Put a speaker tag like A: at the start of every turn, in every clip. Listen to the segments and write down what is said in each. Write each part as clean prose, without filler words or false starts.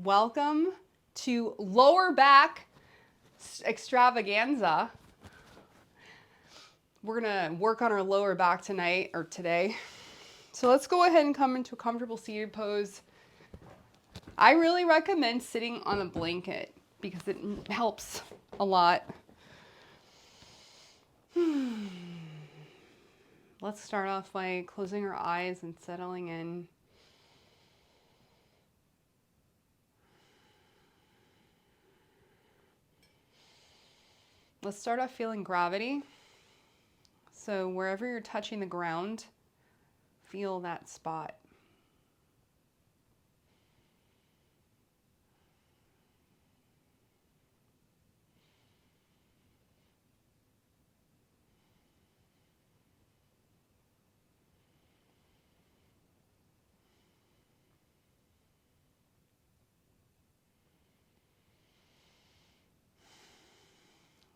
A: Welcome to lower back extravaganza. We're gonna work on our lower back tonight or today. So let's go ahead and come into a comfortable seated pose. I really recommend sitting on a blanket because it helps a lot. Let's start off by closing our eyes and settling in. Let's start off feeling gravity. So wherever you're touching the ground, feel that spot.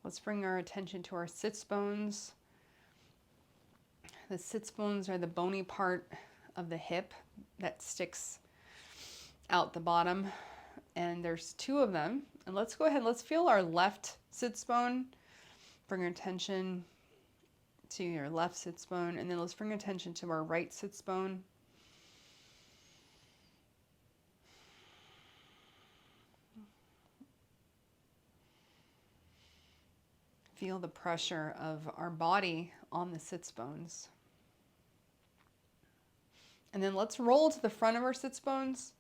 A: Let's bring our attention to our sits bones. The sits bones are the bony part of the hip that sticks out the bottom. And there's two of them. And let's go ahead, let's feel our left sits bone. Bring our attention to your left sits bone. And then let's bring attention to our right sits bone. Feel the pressure of our body on the sits bones. And then let's roll to the front of our sits bones.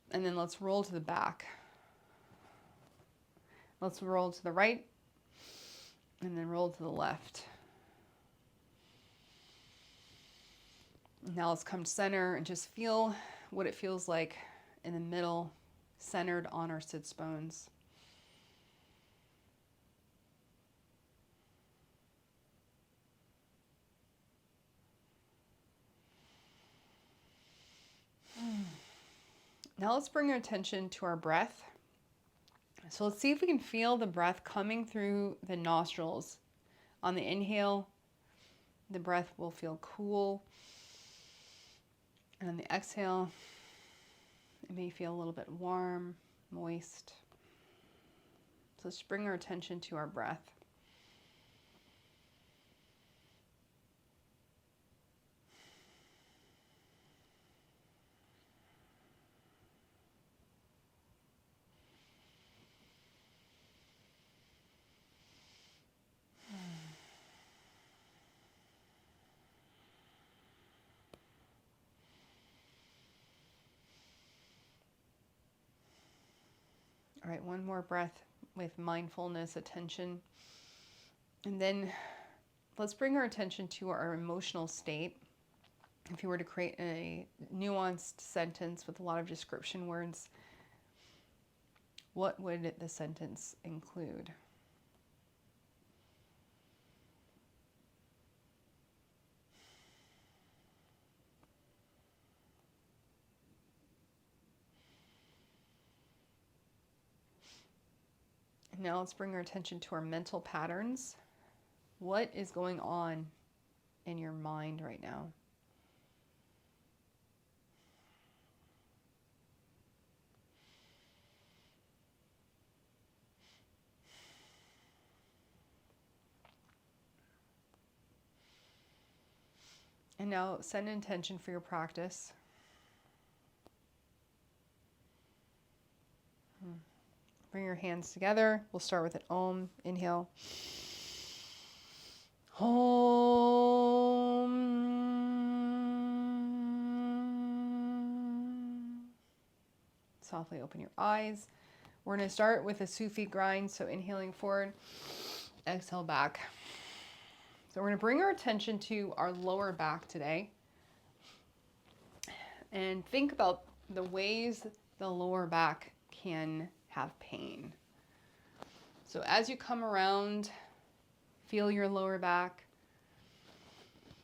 A: And then let's roll to the back. Let's roll to the right. And then roll to the left. Now let's come to center and just feel what it feels like in the middle, centered on our sits bones. Now let's bring our attention to our breath. So let's see if we can feel the breath coming through the nostrils. On the inhale, the breath will feel cool. And on the exhale, it may feel a little bit warm, moist. So let's bring our attention to our breath. All right, one more breath with mindfulness, attention. And then let's bring our attention to our emotional state. If you were to create a nuanced sentence with a lot of description words, what would the sentence include? Now let's bring our attention to our mental patterns. What is going on in your mind right now? And now set an intention for your practice. Bring your hands together. We'll start with an Om. Inhale. Om. Softly open your eyes. We're going to start with a Sufi grind. So inhaling forward, exhale back. So we're going to bring our attention to our lower back today. And think about the ways the lower back can have pain. So as you come around, feel your lower back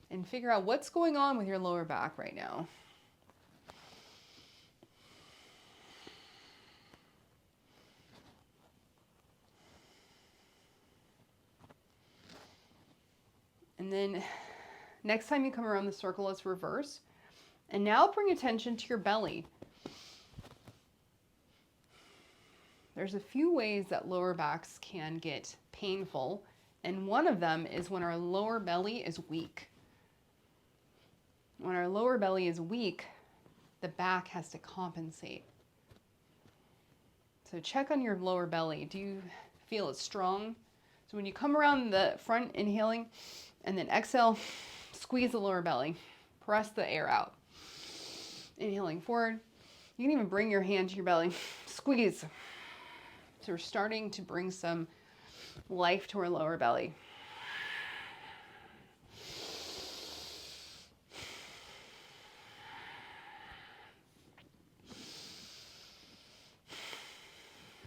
A: and figure out what's going on with your lower back right now. And then next time you come around the circle, let's reverse. And now bring attention to your belly. There's a few ways that lower backs can get painful, and one of them is when our lower belly is weak. When our lower belly is weak, the back has to compensate. So check on your lower belly. Do you feel it strong? So when you come around the front, inhaling, and then exhale, squeeze the lower belly. Press the air out. Inhaling forward. You can even bring your hand to your belly. Squeeze. So we're starting to bring some life to our lower belly.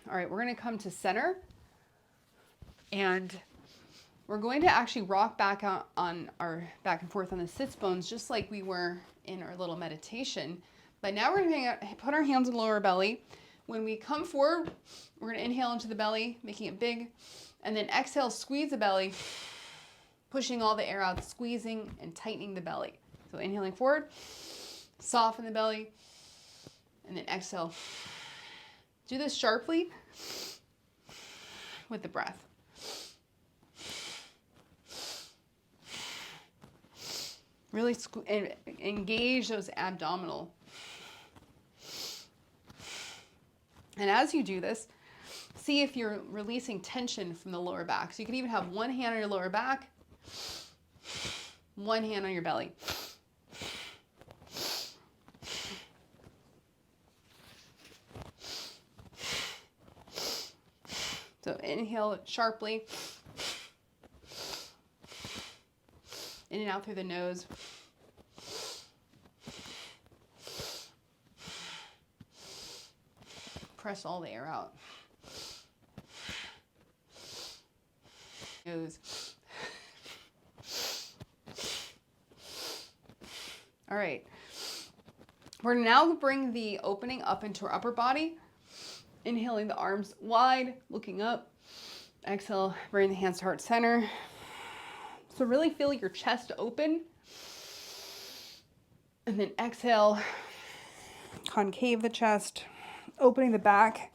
A: All right, we're going to come to center, and we're going to actually rock back on our back and forth on the sits bones, just like we were in our little meditation. But now we're going to put our hands on the lower belly. When we come forward, we're going to inhale into the belly, making it big, and then exhale, squeeze the belly, pushing all the air out, squeezing and tightening the belly. So inhaling forward, soften the belly, and then exhale. Do this sharply with the breath. Really engage those abdominal. And as you do this, see if you're releasing tension from the lower back. So you can even have one hand on your lower back, one hand on your belly. So inhale sharply, in and out through the nose. Press all the air out. Nose. All right. We're now bring the opening up into our upper body. Inhaling the arms wide, looking up. Exhale, bring the hands to heart center. So really feel your chest open. And then exhale, concave the chest, opening the back.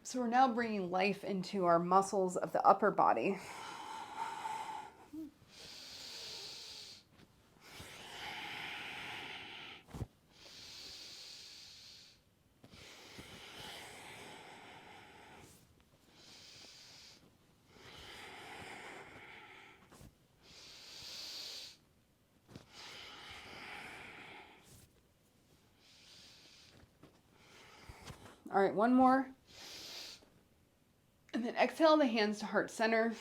A: So we're now bringing life into our muscles of the upper body. All right, one more. And then exhale the hands to heart center.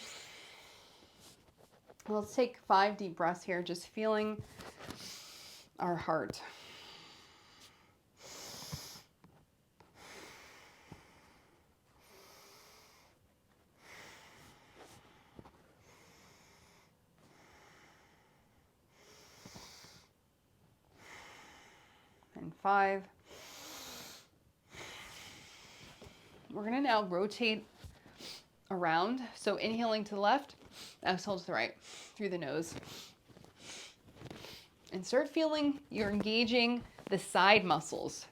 A: Let's take 5 deep breaths here, just feeling our heart. And 5. We're going to now rotate around. So inhaling to the left, exhale to the right through the nose. And start feeling you're engaging the side muscles.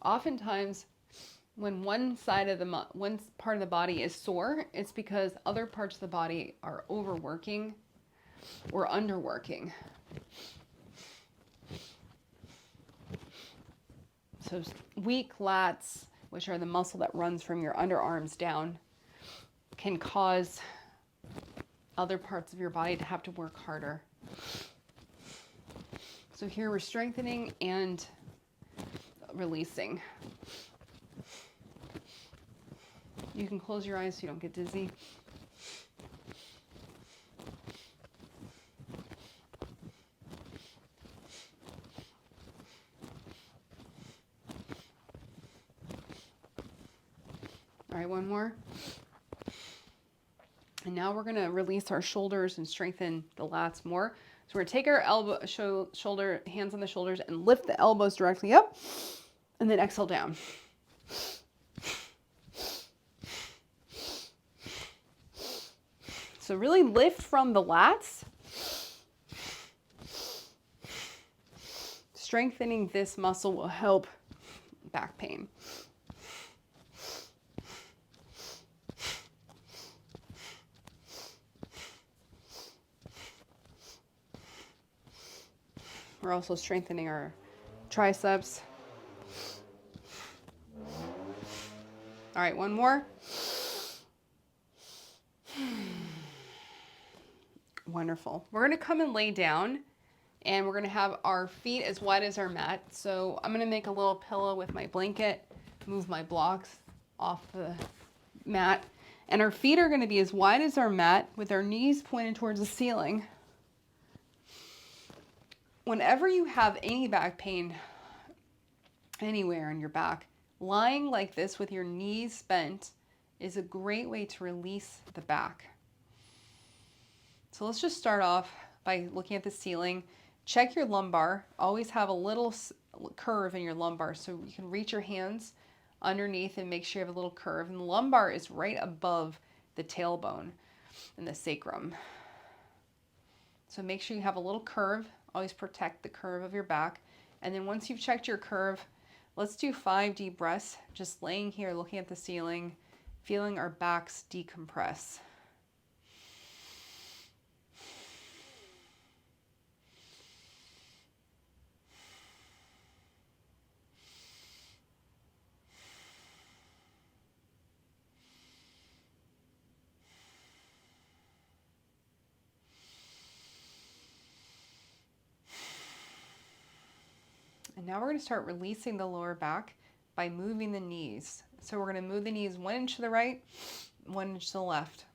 A: Oftentimes, when one part of the body is sore, it's because other parts of the body are overworking or underworking. So weak lats, which are the muscle that runs from your underarms down, can cause other parts of your body to have to work harder. So here we're strengthening and releasing. You can close your eyes so you don't get dizzy. All right, one more. And now we're going to release our shoulders and strengthen the lats more. So we're going to take our hands on the shoulders and lift the elbows directly up, and then exhale down. So really lift from the lats. strengthening this muscle will help back pain. We're also strengthening our triceps. All right, one more. Wonderful. We're going to come and lay down, and we're going to have our feet as wide as our mat. So I'm going to make a little pillow with my blanket, move my blocks off the mat, and our feet are going to be as wide as our mat with our knees pointed towards the ceiling. Whenever you have any back pain anywhere on your back, lying like this with your knees bent is a great way to release the back. So let's just start off by looking at the ceiling. Check your lumbar. Always have a little curve in your lumbar so you can reach your hands underneath and make sure you have a little curve. And the lumbar is right above the tailbone and the sacrum. So make sure you have a little curve. Always protect the curve of your back. And then once you've checked your curve, let's do 5 deep breaths, just laying here, looking at the ceiling, feeling our backs decompress. And now we're going to start releasing the lower back by moving the knees. So we're going to move the knees 1 inch to the right, 1 inch to the left.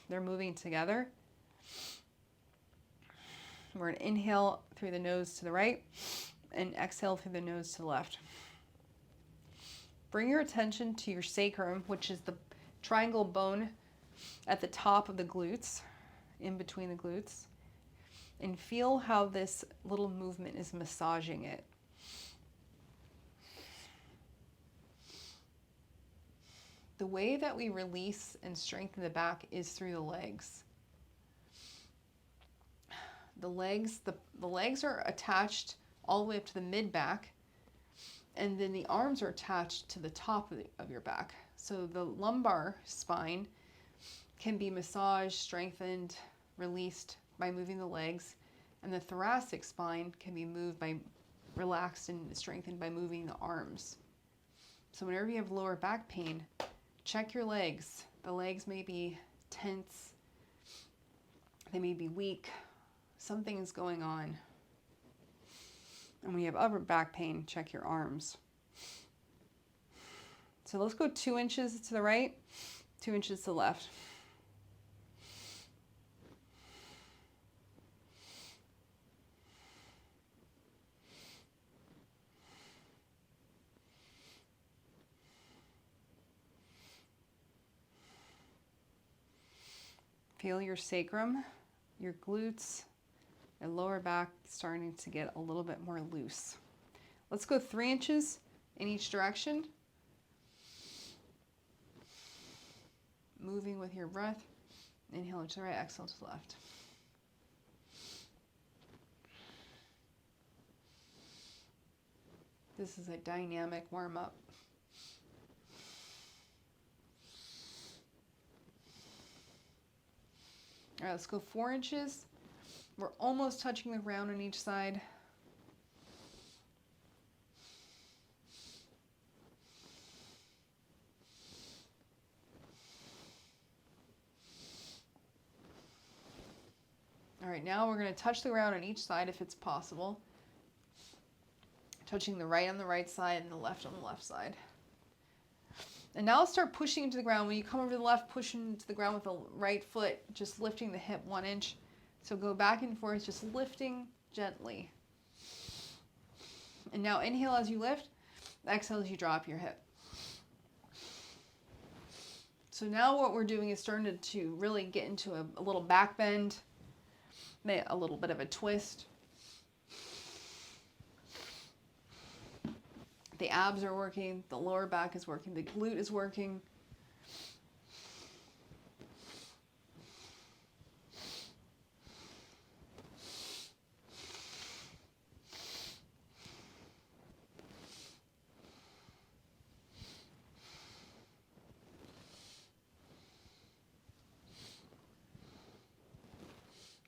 A: They're moving together. We're going to inhale through the nose to the right and exhale through the nose to the left. Bring your attention to your sacrum, which is the triangle bone at the top of the glutes, in between the glutes, and feel how this little movement is massaging it. The way that we release and strengthen the back is through the legs. The legs are attached all the way up to the mid-back, and then the arms are attached to the top of your back. So the lumbar spine can be massaged, strengthened, released by moving the legs, and the thoracic spine can be relaxed and strengthened by moving the arms. So whenever you have lower back pain, check your legs. The legs may be tense. They may be weak. Something is going on. And when you have upper back pain, check your arms. So let's go 2 inches to the right, 2 inches to the left. Feel your sacrum, your glutes, and lower back starting to get a little bit more loose. Let's go 3 inches in each direction. Moving with your breath. Inhale to the right, exhale to the left. This is a dynamic warm-up. All right, let's go 4 inches. We're almost touching the ground on each side. All right, now we're going to touch the ground on each side if it's possible. Touching the right on the right side and the left on the left side. And now let's start pushing into the ground. When you come over to the left, push into the ground with the right foot, just lifting the hip 1 inch. So go back and forth, just lifting gently. And now inhale as you lift, exhale as you drop your hip. So now what we're doing is starting to really get into a little back bend, a little bit of a twist. The abs are working, the lower back is working, the glute is working.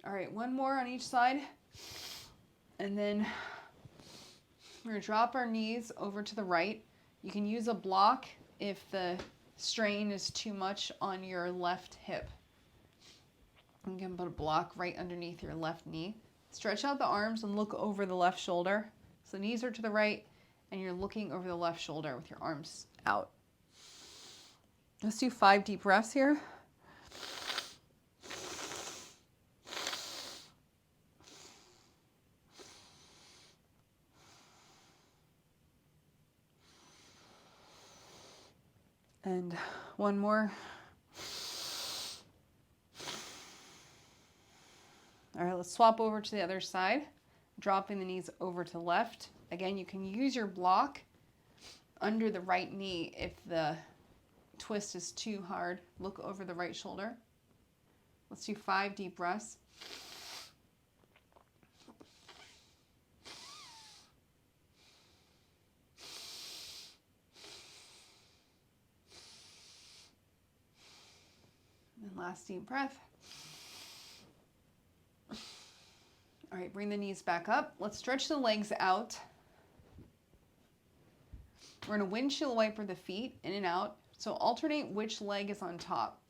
A: All right, one more on each side. And then we're gonna drop our knees over to the right. You can use a block if the strain is too much on your left hip. You can put a block right underneath your left knee. Stretch out the arms and look over the left shoulder. So the knees are to the right and you're looking over the left shoulder with your arms out. Let's do 5 deep breaths here. And one more. All right, let's swap over to the other side, dropping the knees over to the left. Again, you can use your block under the right knee if the twist is too hard. Look over the right shoulder. Let's do 5 deep breaths. And last deep breath. All right, bring the knees back up. Let's stretch the legs out. We're going to windshield wiper the feet in and out. So alternate which leg is on top.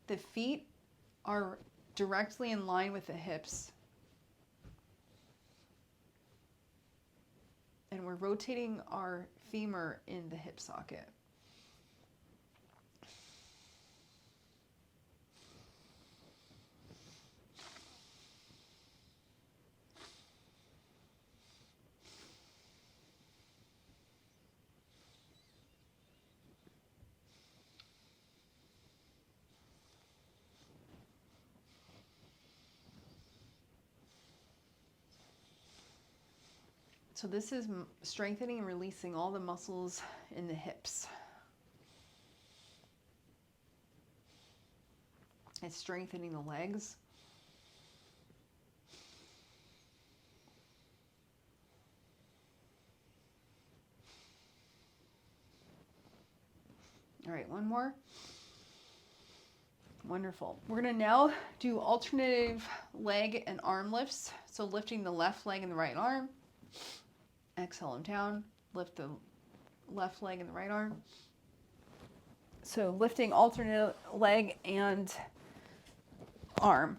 A: The feet are directly in line with the hips. And we're rotating our femur in the hip socket. So this is strengthening and releasing all the muscles in the hips. It's strengthening the legs. All right, one more. Wonderful. We're going to now do alternative leg and arm lifts. So lifting the left leg and the right arm. Exhale them down. Lift the left leg and the right arm. So lifting alternate leg and arm.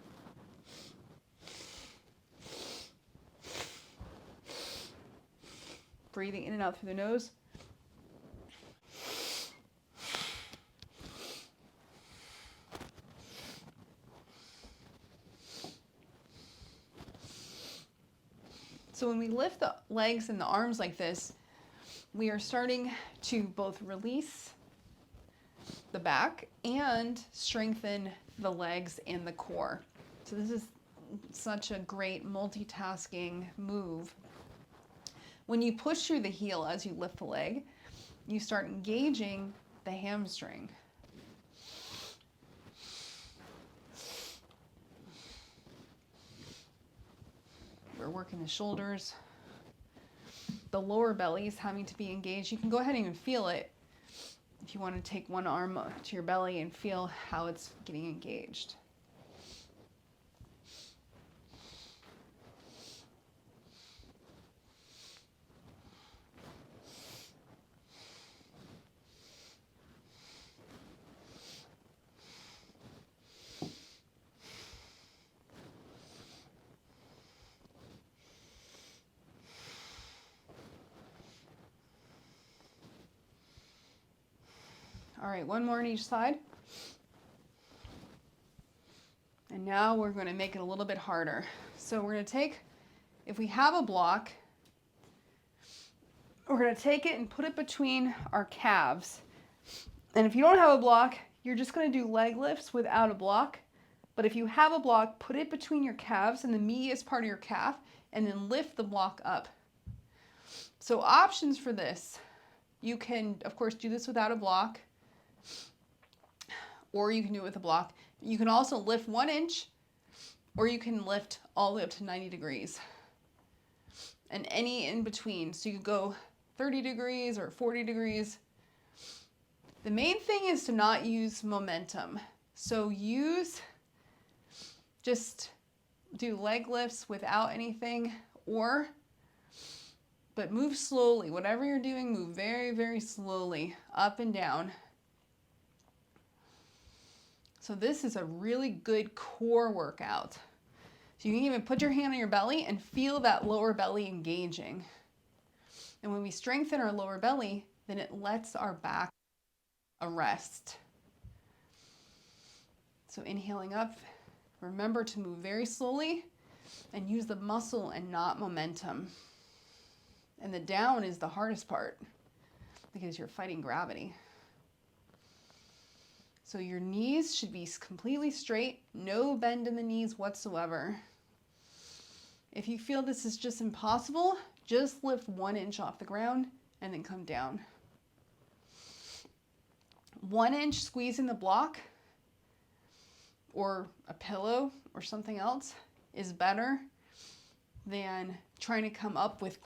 A: Breathing in and out through the nose. So when we lift the legs and the arms like this, we are starting to both release the back and strengthen the legs and the core. So this is such a great multitasking move. When you push through the heel as you lift the leg, you start engaging the hamstring. We're working the shoulders. The lower belly is having to be engaged. You can go ahead and even feel it if you want to take one arm to your belly and feel how it's getting engaged. All right, one more on each side. And now we're going to make it a little bit harder. So we're going to take, if we have a block, we're going to take it and put it between our calves. And if you don't have a block, you're just going to do leg lifts without a block. But if you have a block, put it between your calves and the medius part of your calf, and then lift the block up. So options for this, you can, of course, do this without a block, or you can do it with a block. You can also lift 1 inch, or you can lift all the way up to 90 degrees. And any in between. So you could go 30 degrees or 40 degrees. The main thing is to not use momentum. So just do leg lifts without anything, but move slowly. Whatever you're doing, move very, very slowly, up and down. So this is a really good core workout. So you can even put your hand on your belly and feel that lower belly engaging. And when we strengthen our lower belly, then it lets our back rest. So inhaling up, remember to move very slowly and use the muscle and not momentum. And the down is the hardest part because you're fighting gravity. So your knees should be completely straight, no bend in the knees whatsoever. If you feel this is just impossible, just lift 1 inch off the ground and then come down. 1 inch squeezing the block or a pillow or something else is better than trying to come up with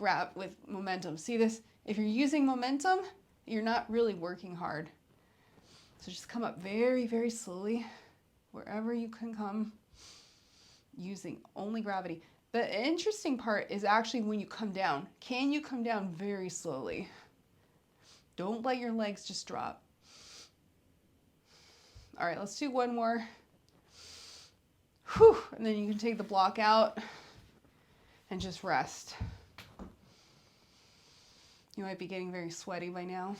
A: momentum. See this? If you're using momentum, you're not really working hard. So just come up very, very slowly, wherever you can come, using only gravity. The interesting part is actually when you come down. Can you come down very slowly? Don't let your legs just drop. All right, let's do one more. Whew, and then you can take the block out and just rest. You might be getting very sweaty by now.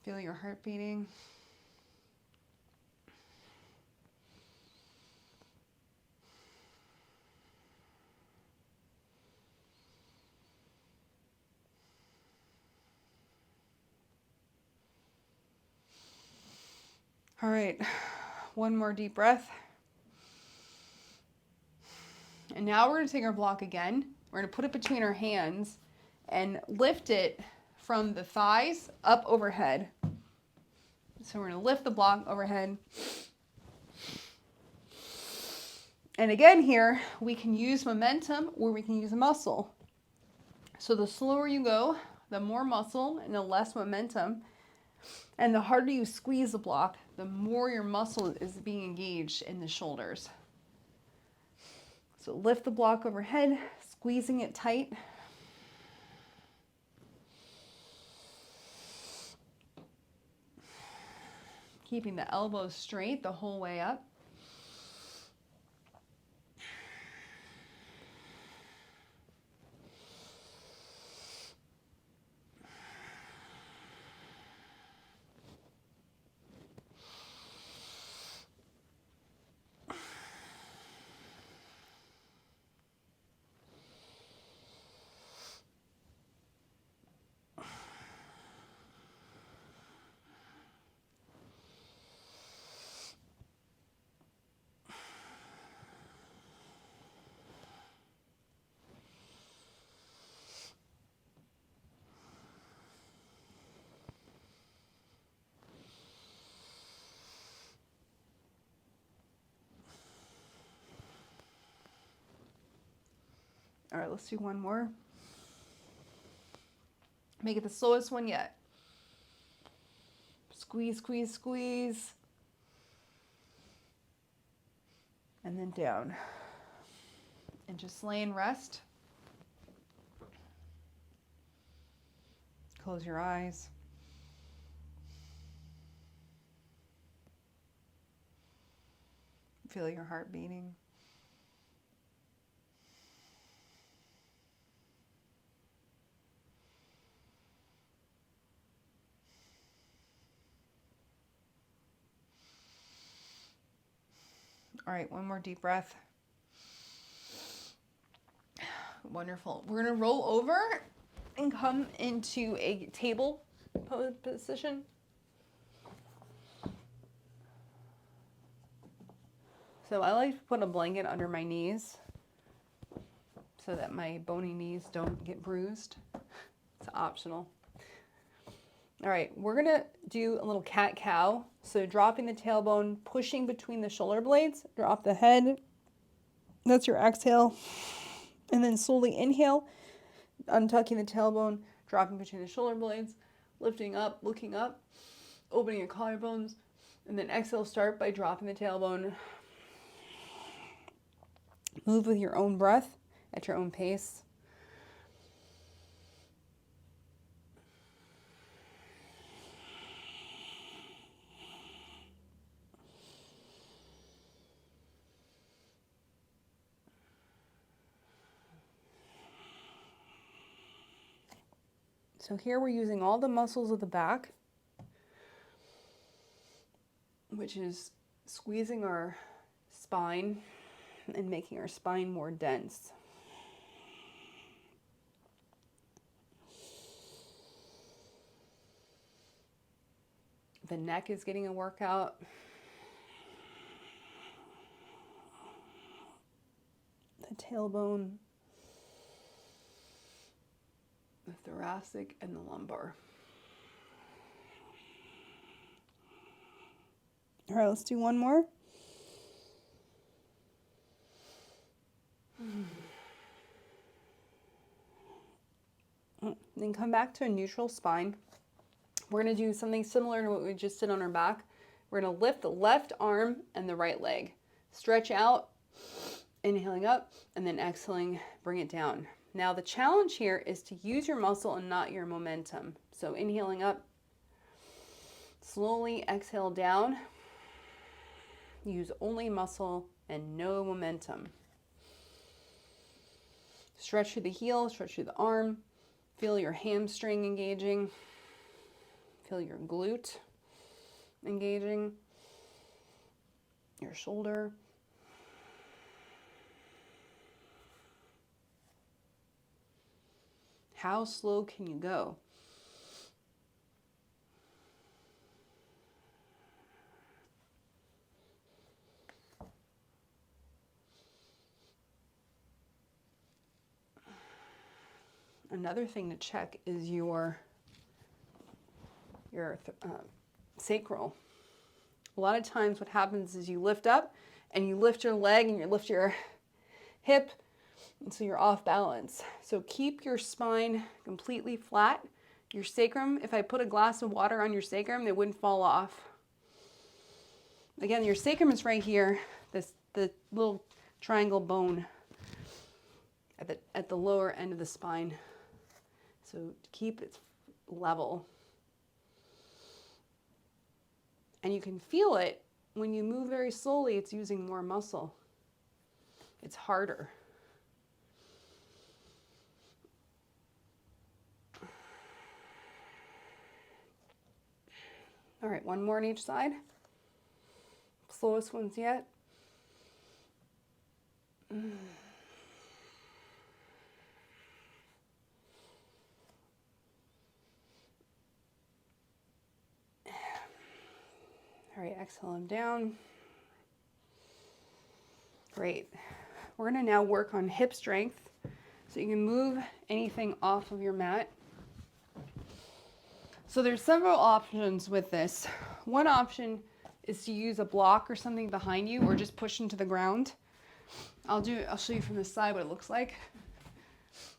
A: Feel your heart beating. All right, one more deep breath. And now we're going to take our block again. We're going to put it between our hands and lift it from the thighs up overhead. So we're going to lift the block overhead. And again here, we can use momentum or we can use muscle. So the slower you go, the more muscle and the less momentum. And the harder you squeeze the block, the more your muscle is being engaged in the shoulders. So lift the block overhead, squeezing it tight. Keeping the elbows straight the whole way up. All right, let's do one more. Make it the slowest one yet. Squeeze, squeeze, squeeze. And then down. And just lay and rest. Close your eyes. Feel your heart beating. All right, one more deep breath. Wonderful. We're going to roll over and come into a table position. So I like to put a blanket under my knees so that my bony knees don't get bruised. It's optional. All right, we're gonna do a little cat-cow. So dropping the tailbone, pushing between the shoulder blades, drop the head. That's your exhale. And then slowly inhale, untucking the tailbone, dropping between the shoulder blades, lifting up, looking up, opening your collarbones, and then exhale, start by dropping the tailbone. Move with your own breath at your own pace. So here we're using all the muscles of the back, which is squeezing our spine and making our spine more dense. The neck is getting a workout. The tailbone, the thoracic, and the lumbar. All right, let's do one more. Then come back to a neutral spine. We're going to do something similar to what we just did on our back. We're going to lift the left arm and the right leg. Stretch out, inhaling up, and then exhaling, bring it down. Now the challenge here is to use your muscle and not your momentum. So inhaling up, slowly exhale down. Use only muscle and no momentum. Stretch through the heel, stretch through the arm. Feel your hamstring engaging. Feel your glute engaging. Your shoulder. How slow can you go? Another thing to check is your sacral. A lot of times what happens is you lift up and you lift your leg and you lift your hip, and so you're off balance. So keep your spine completely flat. Your sacrum, if I put a glass of water on your sacrum, it wouldn't fall off. Again, your sacrum is right here, the little triangle bone at the lower end of the spine. So keep it level. And you can feel it when you move very slowly, it's using more muscle. It's harder. All right, one more on each side. Slowest ones yet. All right, exhale them down. Great. We're going to now work on hip strength. So you can move anything off of your mat. So there's several options with this. One option is to use a block or something behind you or just push into the ground. I'll show you from the side what it looks like.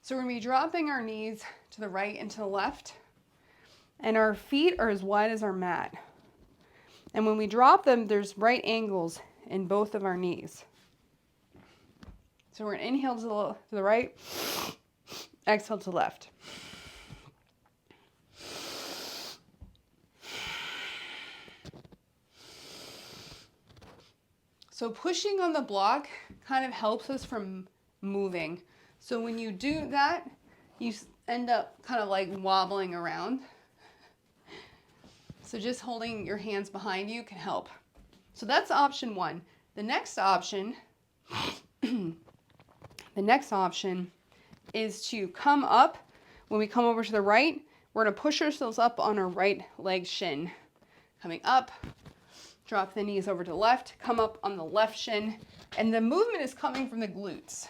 A: So we're going to be dropping our knees to the right and to the left. And our feet are as wide as our mat. And when we drop them, there's right angles in both of our knees. So we're going to inhale to the right, exhale to the left. So pushing on the block kind of helps us from moving. So when you do that, you end up kind of like wobbling around. So just holding your hands behind you can help. So that's option one. The next option is to come up. When we come over to the right, we're going to push ourselves up on our right leg shin. Coming up, drop the knees over to the left, come up on the left shin, and the movement is coming from the glutes.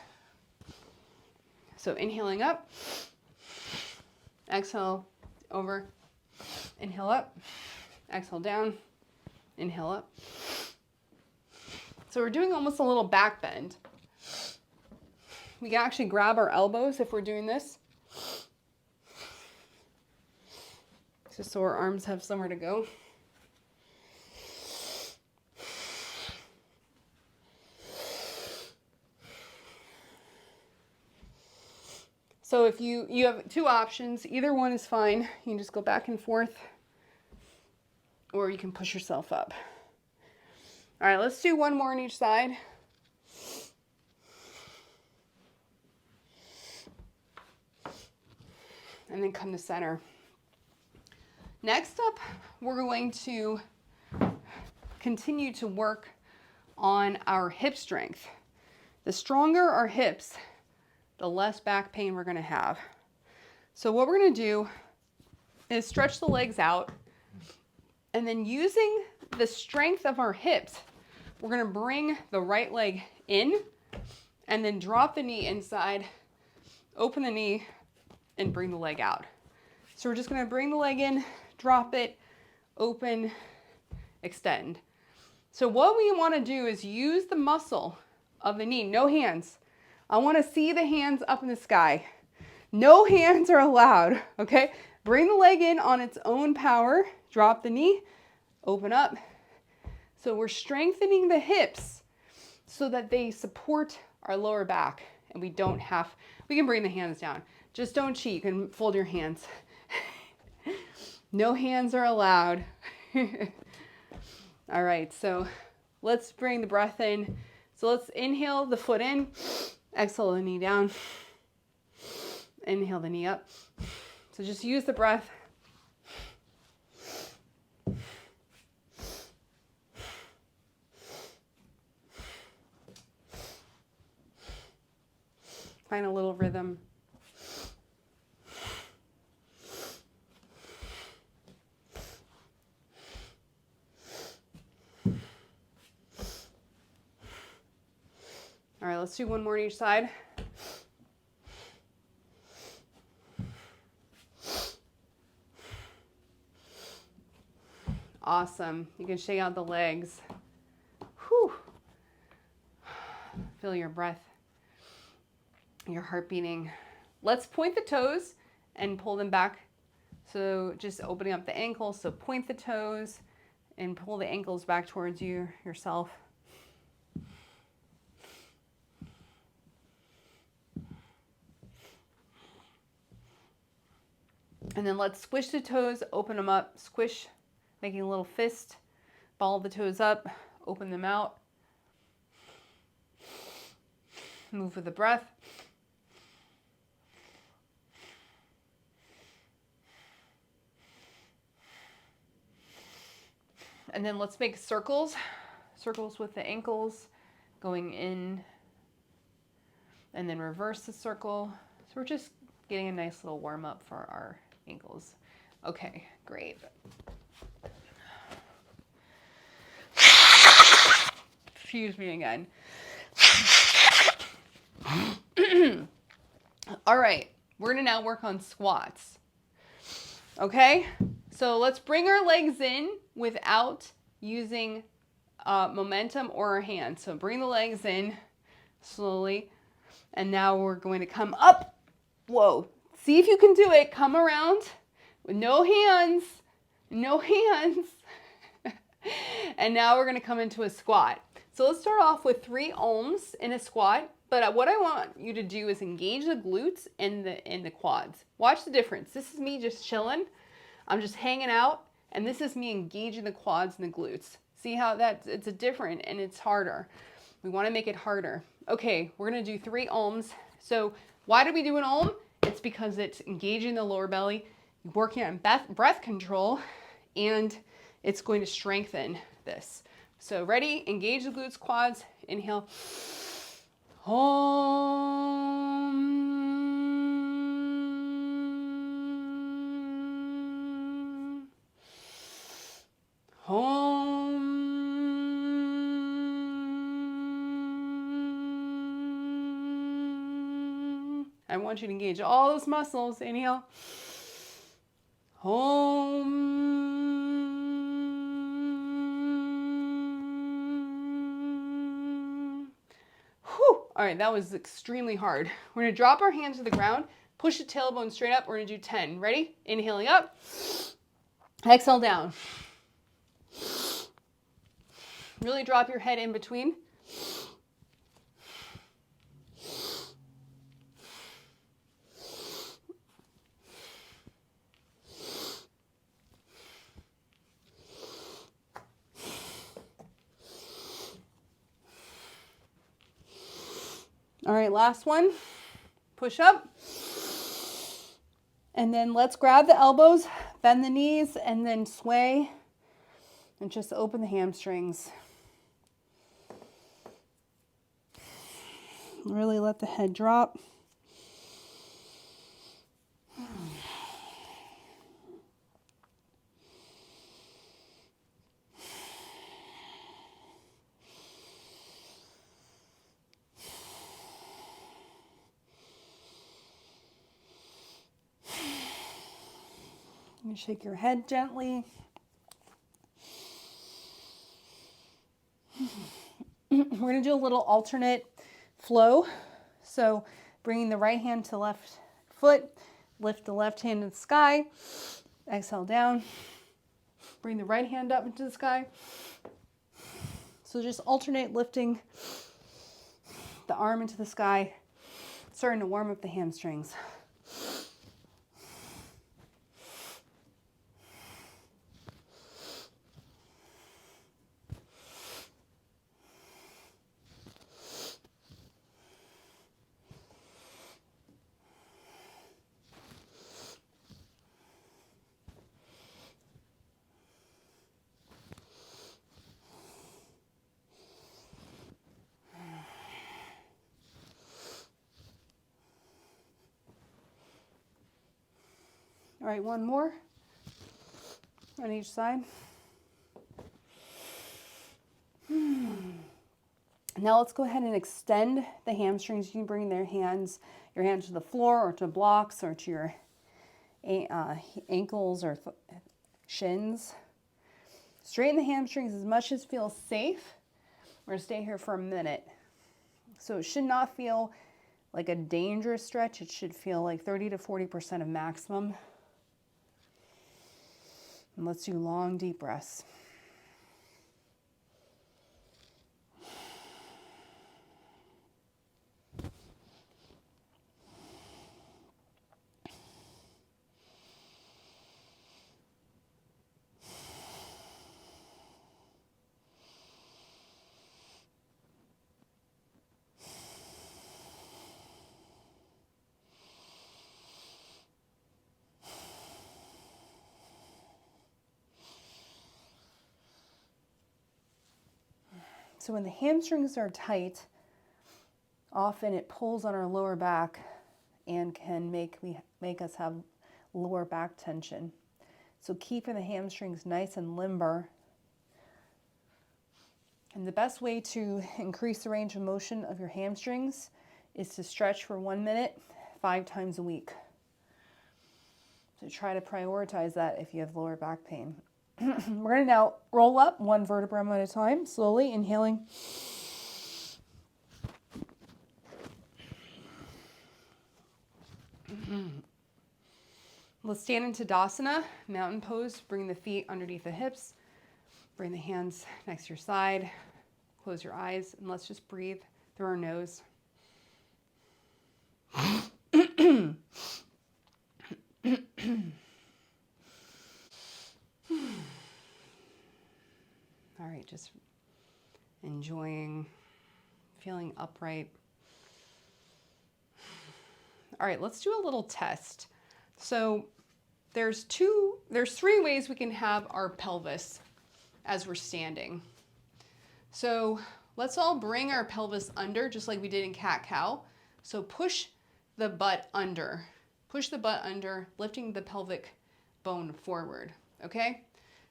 A: So inhaling up, exhale over, inhale up, exhale down, inhale up. So we're doing almost a little back bend. We can actually grab our elbows if we're doing this. just so our arms have somewhere to go. So if you have two options, either one is fine. You can just go back and forth, or you can push yourself up. All right, let's do one more on each side. And then come to center. Next up, we're going to continue to work on our hip strength. The stronger our hips, the less back pain we're going to have. So what we're going to do is stretch the legs out, and then using the strength of our hips, we're going to bring the right leg in and then drop the knee inside, open the knee, and bring the leg out. So we're just going to bring the leg in, drop it, open, extend. So what we want to do is use the muscle of the knee, no hands. I want to see the hands up in the sky. No hands are allowed, okay? Bring the leg in on its own power, drop the knee, open up. So we're strengthening the hips so that they support our lower back, and we can bring the hands down. Just don't cheat. You can fold your hands. No hands are allowed. All right, so let's bring the breath in. So let's inhale the foot in, exhale the knee down, inhale the knee up. So just use the breath. Find a little rhythm. All right, let's do one more on each side. Awesome. You can shake out the legs. Whew. Feel your breath, your heart beating. Let's point the toes and pull them back. So just opening up the ankles. So point the toes and pull the ankles back towards yourself. And then let's squish the toes, open them up, squish, making a little fist, ball the toes up, open them out. Move with the breath. And then let's make circles with the ankles going in, and then reverse the circle. So we're just getting a nice little warm up for our ankles. Okay, great. Excuse me again. All right, we're gonna now work on squats. Okay, so let's bring our legs in without using momentum or our hands. So bring the legs in slowly, and now we're going to come up. Whoa, see if you can do it. Come around with no hands, no hands. And now we're gonna come into a squat. So let's start off with 3 ohms in a squat. But what I want you to do is engage the glutes and the quads. Watch the difference. This is me just chilling. I'm just hanging out. And this is me engaging the quads and the glutes. See how it's a different and it's harder. We want to make it harder. Okay, we're going to do 3 ohms. So why do we do an ohm? It's because it's engaging the lower belly, working on breath control, and it's going to strengthen this. So ready? Engage the glutes, quads. Inhale. Om. Om. I want you to engage all those muscles. Inhale. Om. All right, that was extremely hard. We're gonna drop our hands to the ground, push the tailbone straight up. We're gonna do 10. Ready? Inhaling up. Exhale down. Really drop your head in between. All right, last one. Push up. And then let's grab the elbows, bend the knees, and then sway and just open the hamstrings. Really let the head drop. You shake your head gently. We're going to do a little alternate flow. So bringing the right hand to left foot, lift the left hand to the sky, exhale down, bring the right hand up into the sky. So just alternate lifting the arm into the sky, starting to warm up the hamstrings. All right, one more on each side. Now let's go ahead and extend the hamstrings. You can bring your hands to the floor or to blocks or to your ankles or shins. Straighten the hamstrings as much as feels safe. We're gonna stay here for a minute. So it should not feel like a dangerous stretch. It should feel like 30 to 40% of maximum. And let's do long, deep breaths. So when the hamstrings are tight, often it pulls on our lower back and can make us have lower back tension. So keeping the hamstrings nice and limber. And the best way to increase the range of motion of your hamstrings is to stretch for 1 minute, 5 times a week. So try to prioritize that if you have lower back pain. We're going to now roll up one vertebra at a time, slowly inhaling. Let's stand into Tadasana, mountain pose. Bring the feet underneath the hips. Bring the hands next to your side. Close your eyes, and let's just breathe through our nose. All right, just enjoying, feeling upright. All right, let's do a little test. So there's 3 ways we can have our pelvis as we're standing. So let's all bring our pelvis under, just like we did in cat-cow. So push the butt under. Push the butt under, lifting the pelvic bone forward, okay?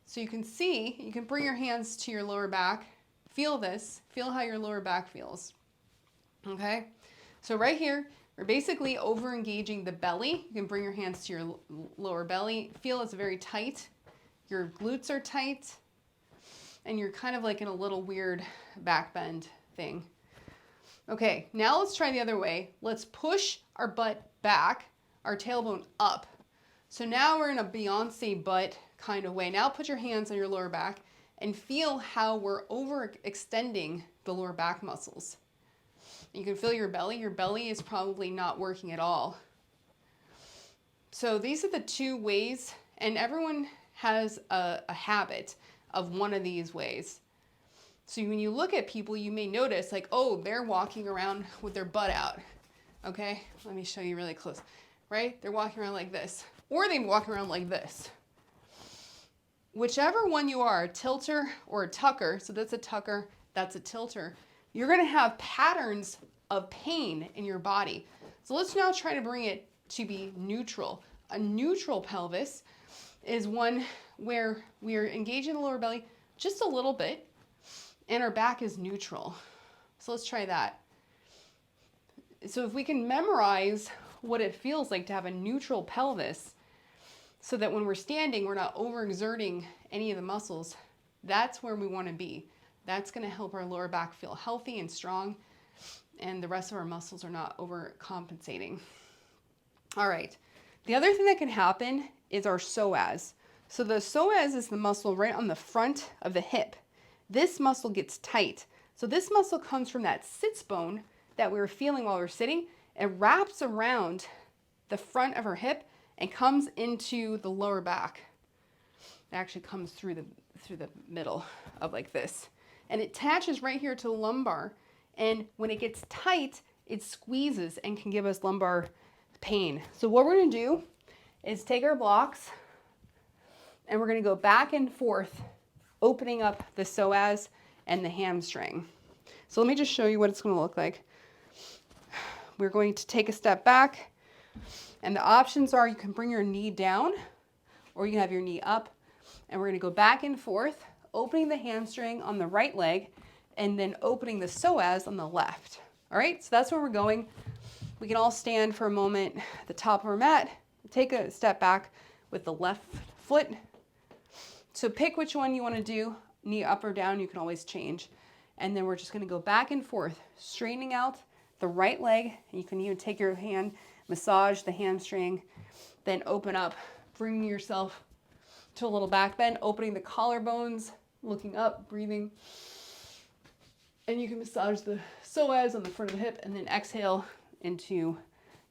A: So you can see, you can bring your hands to your lower back. Feel this. Feel how your lower back feels, okay? So right here, we're basically over-engaging the belly. You can bring your hands to your lower belly. Feel it's very tight. Your glutes are tight. And you're kind of like in a little weird back bend thing. Okay, now let's try the other way. Let's push our butt back, our tailbone up. So now we're in a Beyonce butt kind of way. Now put your hands on your lower back and feel how we're overextending the lower back muscles. You can feel your belly. Your belly is probably not working at all. So these are the two ways, and everyone has a habit of one of these ways. So when you look at people, you may notice like, oh, they're walking around with their butt out. Okay, let me show you really close, right? They're walking around like this, or they walk around like this. Whichever one you are, a tilter or a tucker, so that's a tucker, that's a tilter, you're gonna have patterns of pain in your body. So let's now try to bring it to be neutral. A neutral pelvis is one where we are engaging the lower belly just a little bit and our back is neutral. So let's try that. So if we can memorize what it feels like to have a neutral pelvis so that when we're standing, we're not overexerting any of the muscles, that's where we want to be. That's going to help our lower back feel healthy and strong, and the rest of our muscles are not overcompensating. All right. The other thing that can happen is our psoas. So the psoas is the muscle right on the front of the hip. This muscle gets tight. So this muscle comes from that sits bone that we were feeling while we were sitting. It wraps around the front of our hip and comes into the lower back. It actually comes through the middle of like this. And it attaches right here to the lumbar. And when it gets tight, it squeezes and can give us lumbar pain. So what we're gonna do is take our blocks and we're gonna go back and forth, opening up the psoas and the hamstring. So let me just show you what it's gonna look like. We're going to take a step back, and the options are you can bring your knee down or you can have your knee up, and we're gonna go back and forth, opening the hamstring on the right leg and then opening the psoas on the left. All right, so that's where we're going. We can all stand for a moment at the top of our mat, take a step back with the left foot. So pick which one you want to do, knee up or down, you can always change. And then we're just going to go back and forth, straightening out the right leg. And you can even take your hand, massage the hamstring, then open up, bringing yourself to a little back bend, opening the collarbones, looking up, breathing. And you can massage the psoas on the front of the hip and then exhale into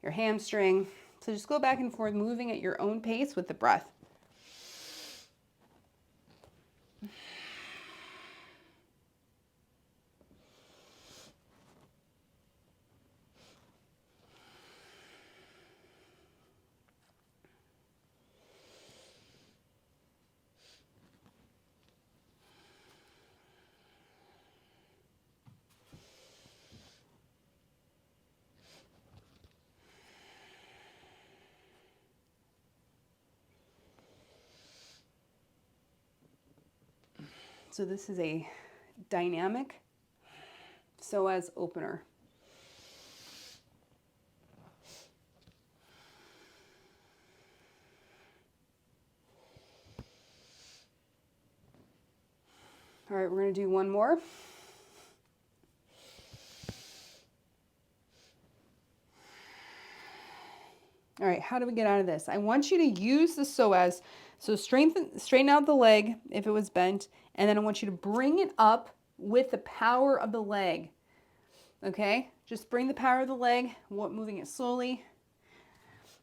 A: your hamstring. So just go back and forth, moving at your own pace with the breath. So this is a dynamic psoas opener. All right, we're going to do one more. All right, how do we get out of this? I want you to use the psoas. So straighten out the leg if it was bent, and then I want you to bring it up with the power of the leg. Okay? Just bring the power of the leg, moving it slowly.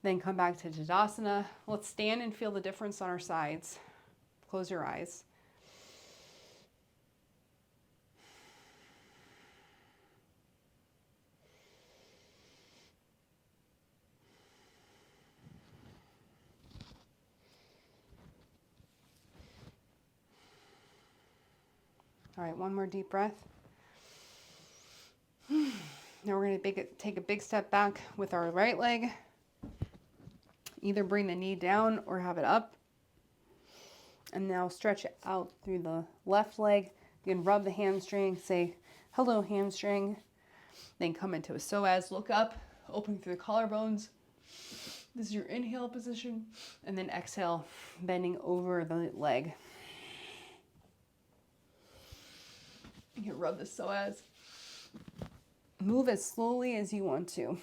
A: Then come back to Tadasana. Let's stand and feel the difference on our sides. Close your eyes. All right, one more deep breath. Now we're going to take a big step back with our right leg. Either bring the knee down or have it up. And now stretch it out through the left leg. You can rub the hamstring, say, hello, hamstring. Then come into a psoas, look up, opening through the collarbones. This is your inhale position. And then exhale, bending over the leg. You can rub the psoas. Move as slowly as you want to.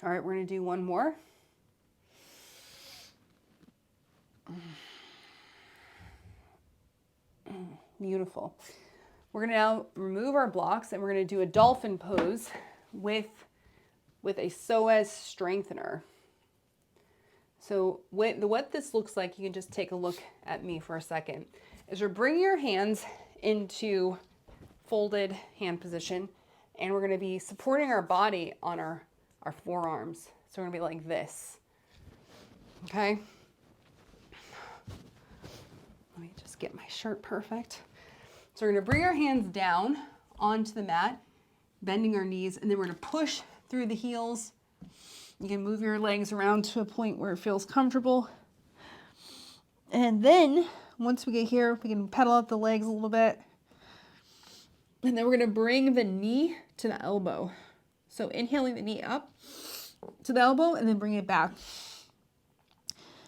A: All right, we're gonna do one more. Beautiful. We're gonna now remove our blocks and we're gonna do a dolphin pose with a psoas strengthener. So what this looks like, you can just take a look at me for a second, is you're bringing your hands into folded hand position, and we're gonna be supporting our body on our forearms. So we're gonna be like this, okay? Let me just get my shirt perfect. So we're gonna bring our hands down onto the mat, bending our knees, and then we're gonna push through the heels. You can move your legs around to a point where it feels comfortable. And then once we get here, we can pedal out the legs a little bit. And then we're gonna bring the knee to the elbow. So inhaling the knee up to the elbow and then bring it back.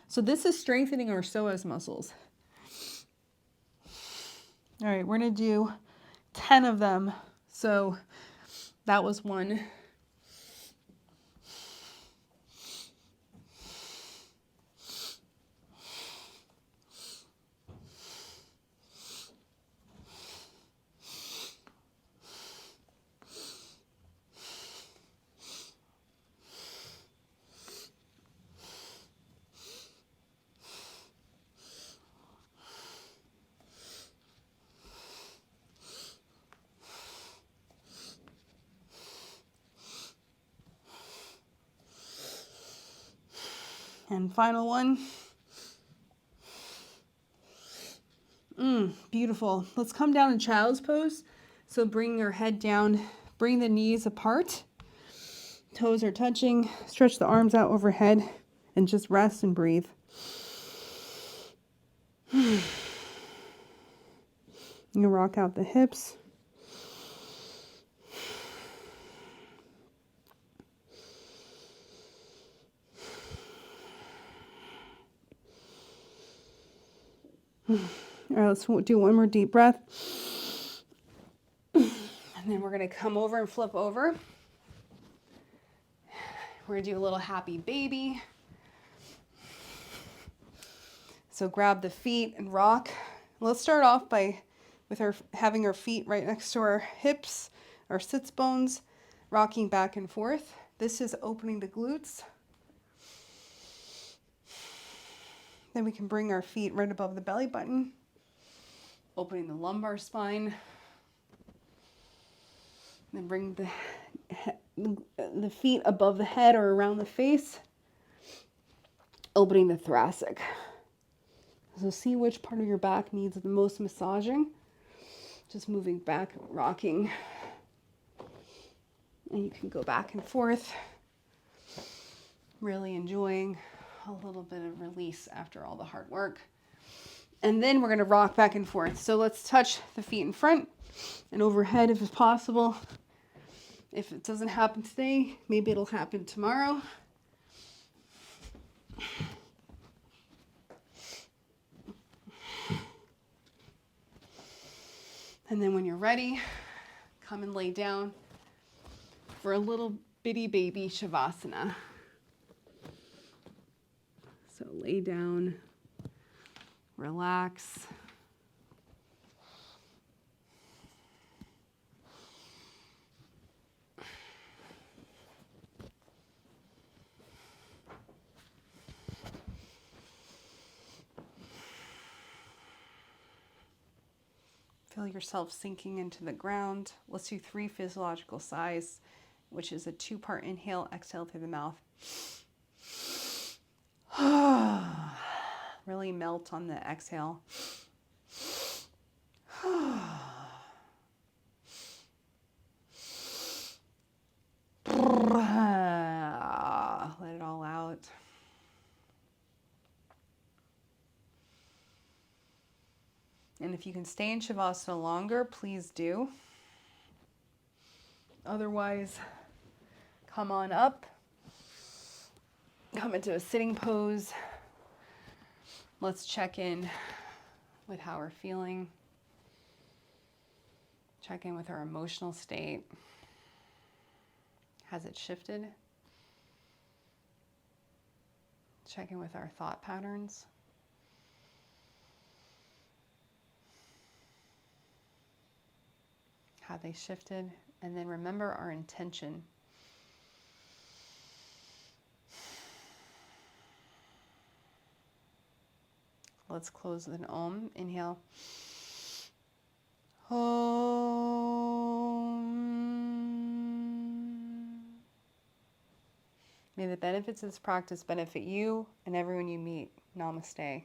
A: So this is strengthening our psoas muscles. All right, we're gonna do 10 of them. So that was one. And final one. Beautiful. Let's come down in child's pose. So bring your head down, bring the knees apart, toes are touching, stretch the arms out overhead, and just rest and breathe. You rock out the hips. All right, let's do one more deep breath. And then we're gonna come over and flip over. We're gonna do a little happy baby. So grab the feet and rock. Let's start off with having our feet right next to our hips, our sits bones, rocking back and forth. This is opening the glutes. Then we can bring our feet right above the belly button, opening the lumbar spine. Then bring the feet above the head or around the face, opening the thoracic. So see which part of your back needs the most massaging. Just moving back, rocking. And you can go back and forth, really enjoying a little bit of release after all the hard work. And then we're going to rock back and forth. So let's touch the feet in front and overhead if it's possible. If it doesn't happen today, maybe it'll happen tomorrow. And then when you're ready, come and lay down for a little bitty baby shavasana. So lay down, relax. Feel yourself sinking into the ground. Let's do 3 physiological sighs, which is a 2-part inhale, exhale through the mouth. Really melt on the exhale. Let it all out. And if you can stay in Shavasana longer, please do. Otherwise, come on up. Come into a sitting pose. Let's check in with how we're feeling. Check in with our emotional state. Has it shifted? Check in with our thought patterns. How they shifted. And then remember our intention. Let's close with an Om. Inhale. Om. May the benefits of this practice benefit you and everyone you meet. Namaste.